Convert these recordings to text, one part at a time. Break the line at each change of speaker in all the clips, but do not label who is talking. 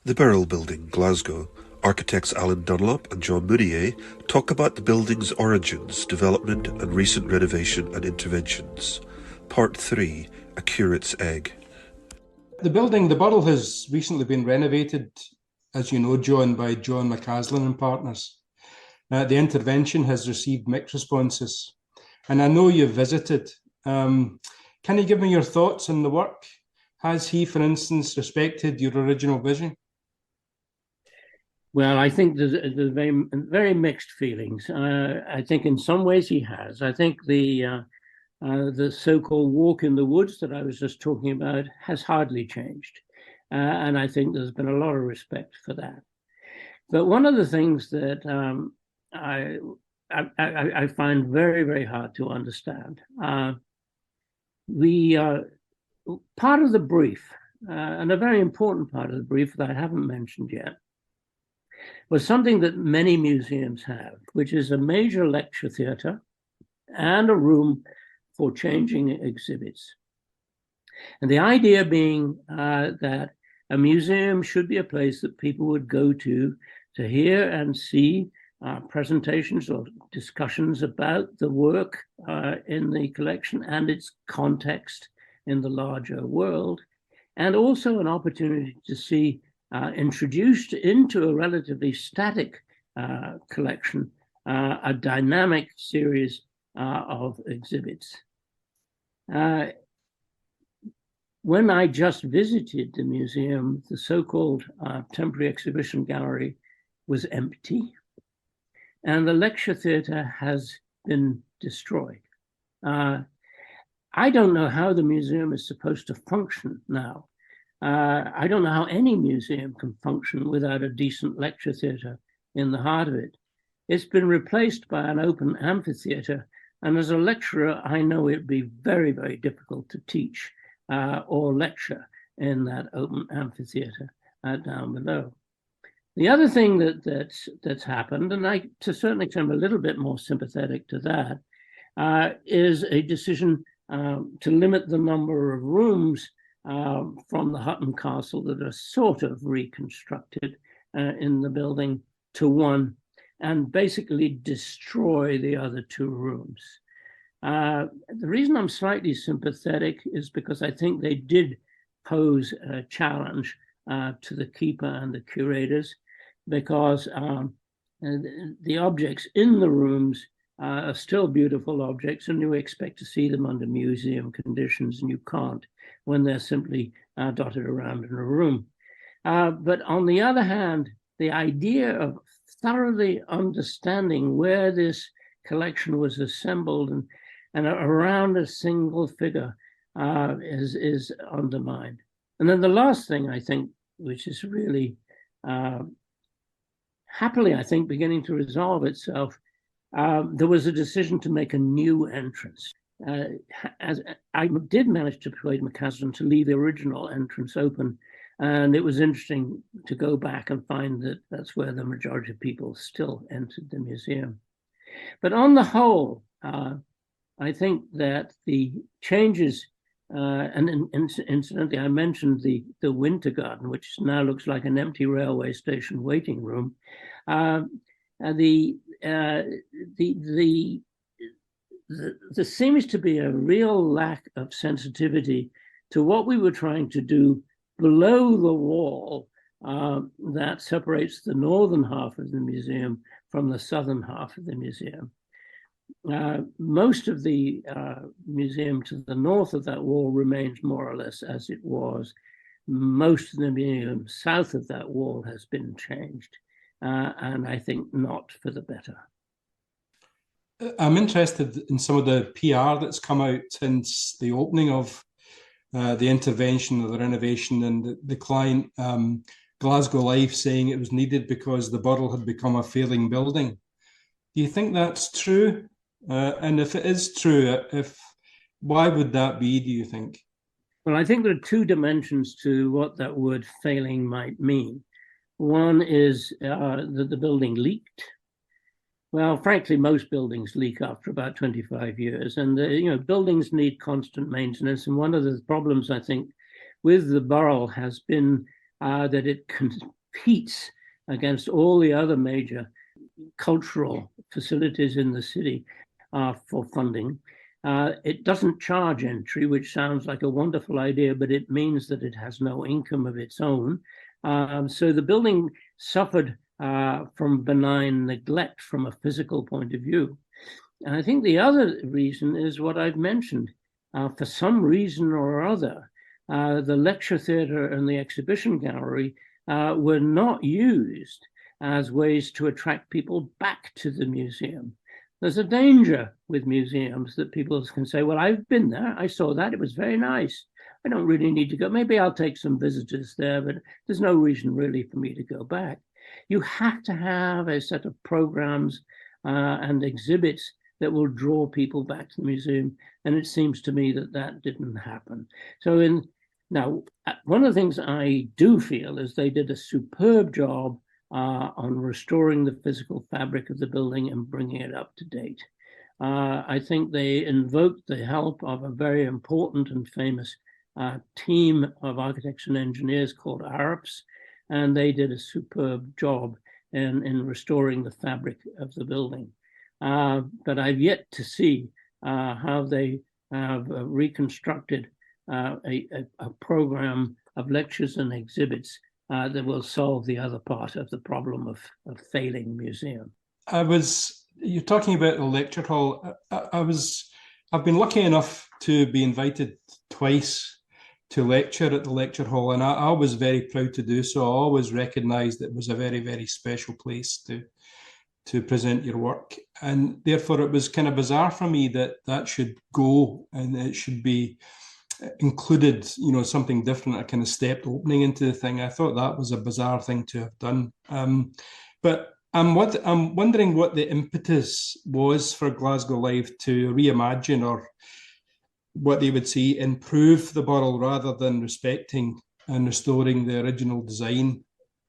The Burrell Building, Glasgow. Architects Alan Dunlop and John Meunier talk about the building's origins, development, and recent renovation and interventions. Part 3, A Curate's Egg.
The Burrell has recently been renovated, as you know, John, by John McCaslin and Partners. The intervention has received mixed responses, and I know you've visited. Can you give me your thoughts on the work? Has he, for instance, respected your original vision?
Well, I think there's very mixed feelings. I think in some ways he has. I think the so-called walk in the woods that I was just talking about has hardly changed. And I think there's been a lot of respect for that. But one of the things that I find very, very hard to understand, part of the brief, and a very important part of the brief that I haven't mentioned yet, was something that many museums have, which is a major lecture theatre and a room for changing exhibits. And the idea being that a museum should be a place that people would go to hear and see presentations or discussions about the work in the collection and its context in the larger world, and also an opportunity to see introduced into a relatively static collection, a dynamic series of exhibits. When I just visited the museum, the so-called temporary exhibition gallery was empty, and the lecture theatre has been destroyed. I don't know how the museum is supposed to function now. I don't know how any museum can function without a decent lecture theatre in the heart of it. It's been replaced by an open amphitheatre, and as a lecturer, I know it'd be very, very difficult to teach or lecture in that open amphitheatre down below. The other thing that's happened, and I to a certain extent am a little bit more sympathetic to that, is a decision to limit the number of rooms from the Hutton Castle that are sort of reconstructed in the building to one, and basically destroy the other two rooms. The reason I'm slightly sympathetic is because I think they did pose a challenge to the keeper and the curators, because the objects in the rooms are still beautiful objects, and you expect to see them under museum conditions, and you can't when they're simply dotted around in a room. But on the other hand, the idea of thoroughly understanding where this collection was assembled and around a single figure is undermined. And then the last thing, I think, which is really happily, I think, beginning to resolve itself, there was a decision to make a new entrance. As I did manage to persuade McCaslin to leave the original entrance open, and it was interesting to go back and find that that's where the majority of people still entered the museum. But on the whole, I think that the changes, and incidentally, I mentioned the Winter Garden, which now looks like an empty railway station waiting room. There seems to be a real lack of sensitivity to what we were trying to do below the wall that separates the northern half of the museum from the southern half of the museum. Most of the museum to the north of that wall remains more or less as it was. Most of the museum south of that wall has been changed, and I think not for the better.
I'm interested in some of the PR that's come out since the opening of the intervention or the renovation, and the client, Glasgow Life, saying it was needed because the Burrell had become a failing building. Do you think that's true? And if it is true, why would that be, do you think?
Well, I think there are two dimensions to what that word failing might mean. One is that the building leaked. Well, frankly, most buildings leak after about 25 years, and buildings need constant maintenance. And one of the problems, I think, with the Burrell has been that it competes against all the other major cultural facilities in the city for funding. It doesn't charge entry, which sounds like a wonderful idea, but it means that it has no income of its own. So the building suffered from benign neglect from a physical point of view. And I think the other reason is what I've mentioned. For some reason or other, the lecture theatre and the exhibition gallery were not used as ways to attract people back to the museum. There's a danger with museums that people can say, well, I've been there, I saw that, it was very nice. I don't really need to go. Maybe I'll take some visitors there, but there's no reason really for me to go back. You have to have a set of programs and exhibits that will draw people back to the museum. And it seems to me that that didn't happen. So now, one of the things I do feel is they did a superb job on restoring the physical fabric of the building and bringing it up to date. I think they invoked the help of a very important and famous team of architects and engineers called Arabs, and they did a superb job in restoring the fabric of the building. But I've yet to see how they have reconstructed a program of lectures and exhibits that will solve the other part of the problem of failing museum.
You're talking about the lecture hall. I've been lucky enough to be invited twice to lecture at the lecture hall, and I was very proud to do so. I always recognized it was a very, very special place to present your work, and therefore it was kind of bizarre for me that should go and it should be included, something different, a kind of stepped opening into the thing. I thought that was a bizarre thing to have done. But I'm wondering what the impetus was for Glasgow Live to reimagine, or what they would say, improve the Burrell rather than respecting and restoring the original design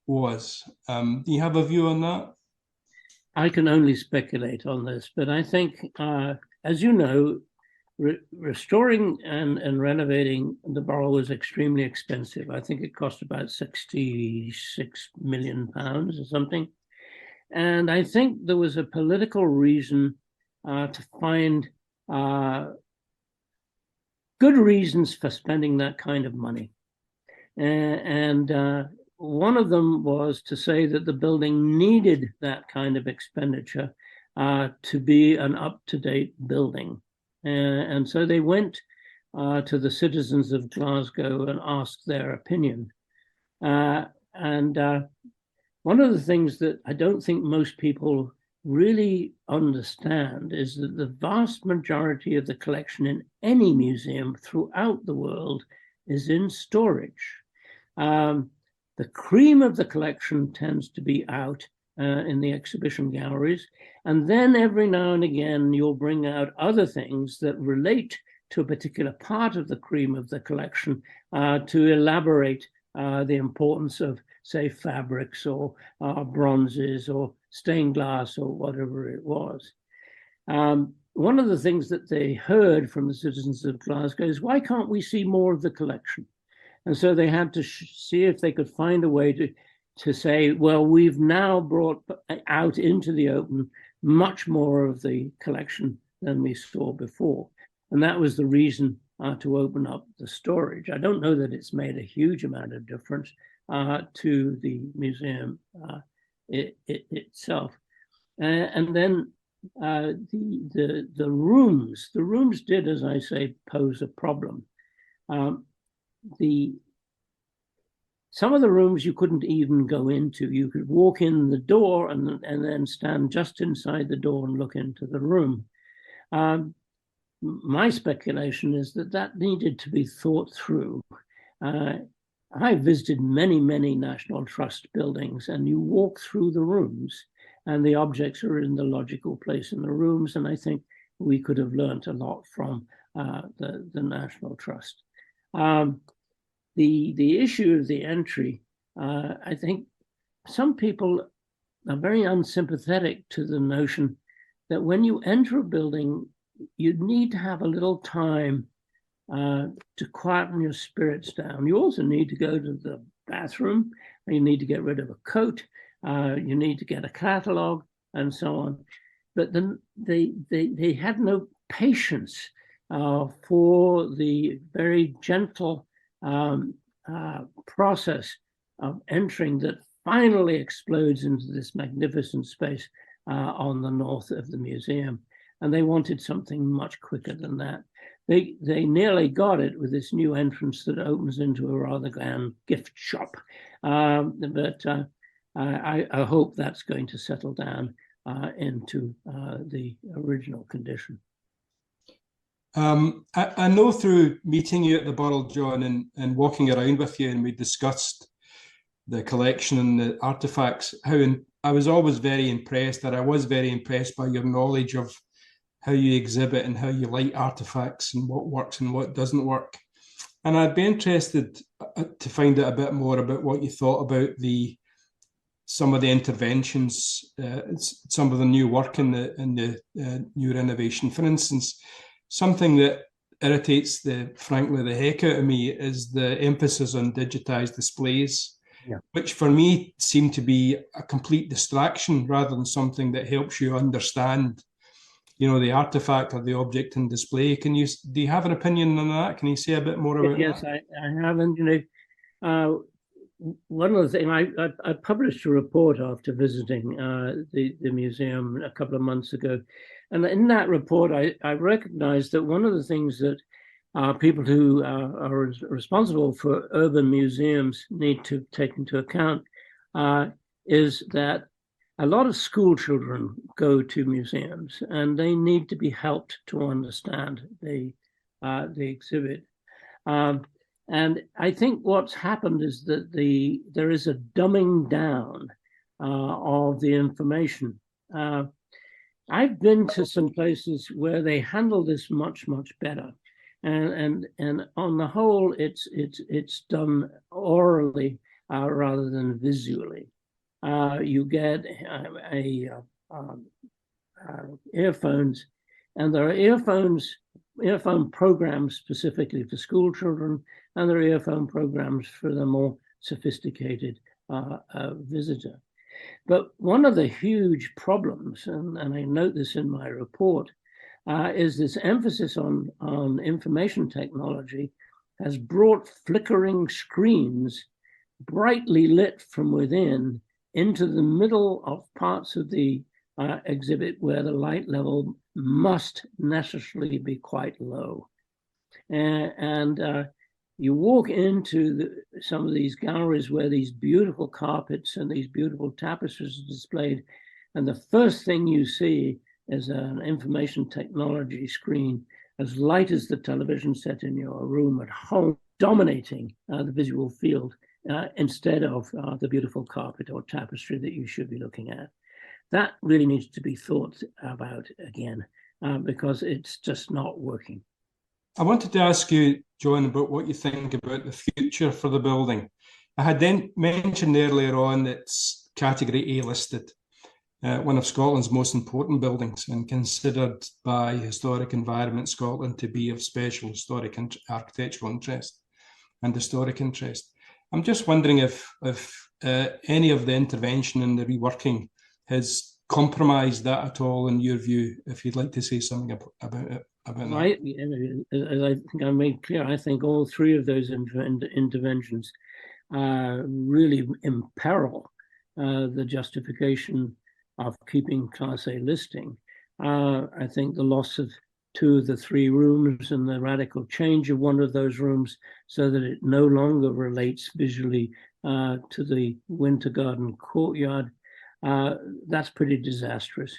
was. Do you have a view on that?
I can only speculate on this, but I think, as you know, restoring and renovating the Burrell was extremely expensive. I think it cost about £66 million or something. And I think there was a political reason to find good reasons for spending that kind of money. And one of them was to say that the building needed that kind of expenditure to be an up-to-date building. And so they went to the citizens of Glasgow and asked their opinion. And one of the things that I don't think most people really understand is that the vast majority of the collection in any museum throughout the world is in storage. The cream of the collection tends to be out in the exhibition galleries. And then every now and again, you'll bring out other things that relate to a particular part of the cream of the collection to elaborate the importance of, say, fabrics or bronzes or stained glass or whatever it was. One of the things that they heard from the citizens of Glasgow is, why can't we see more of the collection? And so they had to see if they could find a way to say, well, we've now brought out into the open much more of the collection than we saw before. And that was the reason to open up the storage. I don't know that it's made a huge amount of difference to the museum itself. And then the rooms did, as I say, pose a problem. Some of the rooms you couldn't even go into. You could walk in the door and then stand just inside the door and look into the room. My speculation is that needed to be thought through. I visited many, many National Trust buildings, and you walk through the rooms and the objects are in the logical place in the rooms. And I think we could have learned a lot from the National Trust. The issue of the entry, I think some people are very unsympathetic to the notion that when you enter a building, you need to have a little time to quieten your spirits down. You also need to go to the bathroom, you need to get rid of a coat, you need to get a catalogue, and so on. But then they had no patience for the very gentle process of entering that finally explodes into this magnificent space on the north of the museum. And they wanted something much quicker than that. They nearly got it with this new entrance that opens into a rather grand gift shop. But I hope that's going to settle down into the original condition.
I know through meeting you at the Burrell, John, and walking around with you, and we discussed the collection and the artifacts, I was always very impressed, that I was very impressed by your knowledge of how you exhibit and how you light artifacts and what works and what doesn't work. And I'd be interested to find out a bit more about what you thought about some of the interventions, some of the new work in the new renovation. For instance, something that irritates frankly the heck out of me is the emphasis on digitized displays, which for me seem to be a complete distraction rather than something that helps you understand, the artifact or the object in display. Do you have an opinion on that? Can you say a bit more about that?
Yes, I have. And one of the things, I published a report after visiting the museum a couple of months ago. And in that report, I recognized that one of the things that people who are responsible for urban museums need to take into account is that a lot of school children go to museums, and they need to be helped to understand the exhibit. And I think what's happened is that there is a dumbing down of the information. I've been to some places where they handle this much, much better. And on the whole, it's done orally rather than visually. You get earphones, and there are earphone programs specifically for school children, and there are earphone programs for the more sophisticated visitor. But one of the huge problems, and I note this in my report, is this emphasis on information technology has brought flickering screens, brightly lit from within, into the middle of parts of the exhibit where the light level must necessarily be quite low. And you walk into some of these galleries where these beautiful carpets and these beautiful tapestries are displayed, and the first thing you see is an information technology screen as light as the television set in your room at home, dominating the visual field instead of the beautiful carpet or tapestry that you should be looking at. That really needs to be thought about again, because it's just not working.
I wanted to ask you, John, about what you think about the future for the building. I had then mentioned earlier on that it's category A listed, one of Scotland's most important buildings, and considered by Historic Environment Scotland to be of special historic and architectural interest and historic interest. I'm just wondering if any of the intervention and the reworking has compromised that at all, in your view, if you'd like to say something about it.
As I think I made clear, I think all three of those interventions really imperil the justification of keeping Class A listing. I think the loss of 2 of the 3 rooms and the radical change of one of those rooms so that it no longer relates visually to the Winter Garden courtyard, that's pretty disastrous.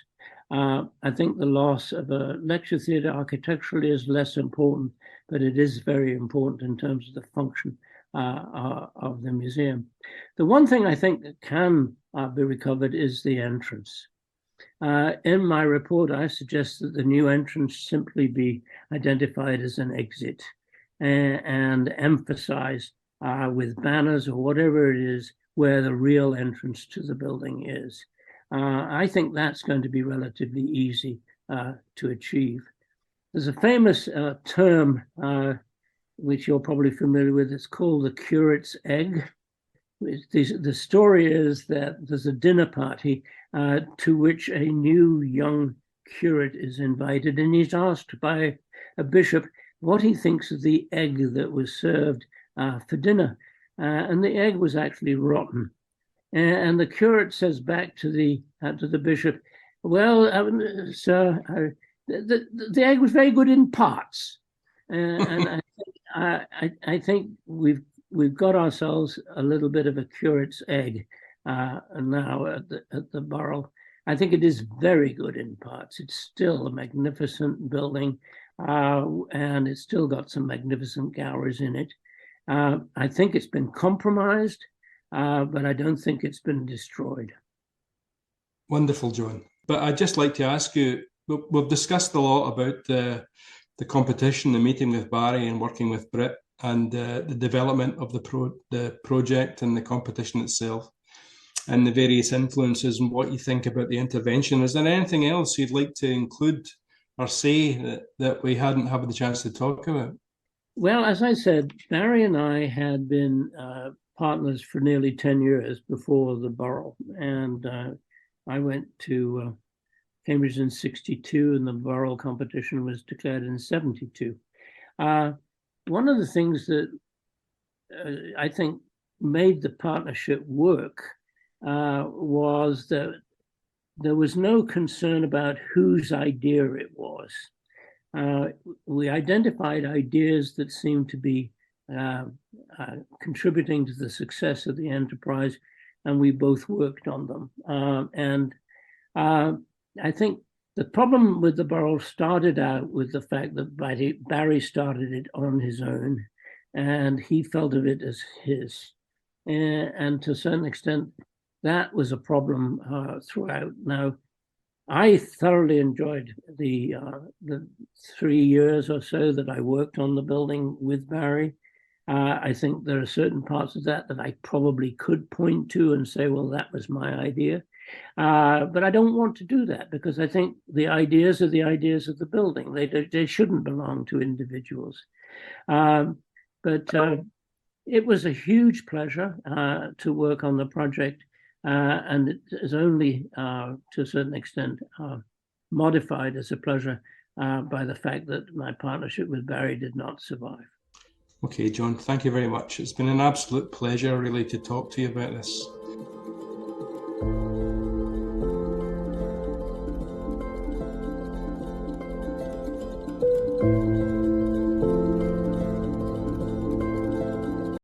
I think the loss of a lecture theatre architecturally is less important, but it is very important in terms of the function of the museum. The one thing I think that can be recovered is the entrance. In my report, I suggest that the new entrance simply be identified as an exit and emphasized with banners or whatever it is where the real entrance to the building is. I think that's going to be relatively easy to achieve. There's a famous term which you're probably familiar with. It's called the curate's egg. the story is that there's a dinner party to which a new young curate is invited, and he's asked by a bishop what he thinks of the egg that was served for dinner. And the egg was actually rotten. And the curate says back to the bishop, well, sir, the egg was very good in parts. And I think we've got ourselves a little bit of a curate's egg now at the Burrell. I think it is very good in parts. It's still a magnificent building, and it's still got some magnificent galleries in it. I think it's been compromised, but I don't think it's been destroyed.
Wonderful, John. But I'd just like to ask you, we've discussed a lot about the competition, the meeting with Barry and working with Brit, and the development of the project and the competition itself, and the various influences and what you think about the intervention. Is there anything else you'd like to include or say that we hadn't had the chance to talk about?
Well, as I said, Barry and I had been partners for nearly 10 years before the Burrell. And I went to Cambridge in 62, and the Burrell competition was declared in 72. One of the things that I think made the partnership work was that there was no concern about whose idea it was. We identified ideas that seemed to be contributing to the success of the enterprise, and we both worked on them. I think the problem with the Burrell started out with the fact that Barry started it on his own, and he felt of it as his. And to a certain extent, that was a problem throughout. Now, I thoroughly enjoyed the 3 years or so that I worked on the building with Barry. I think there are certain parts of that I probably could point to and say, well, that was my idea. But I don't want to do that, because I think the ideas are the ideas of the building. They shouldn't belong to individuals. But it was a huge pleasure to work on the project. And it is only to a certain extent modified as a pleasure by the fact that my partnership with Barry did not survive.
Okay, John, thank you very much. It's been an absolute pleasure, really, to talk to you about this.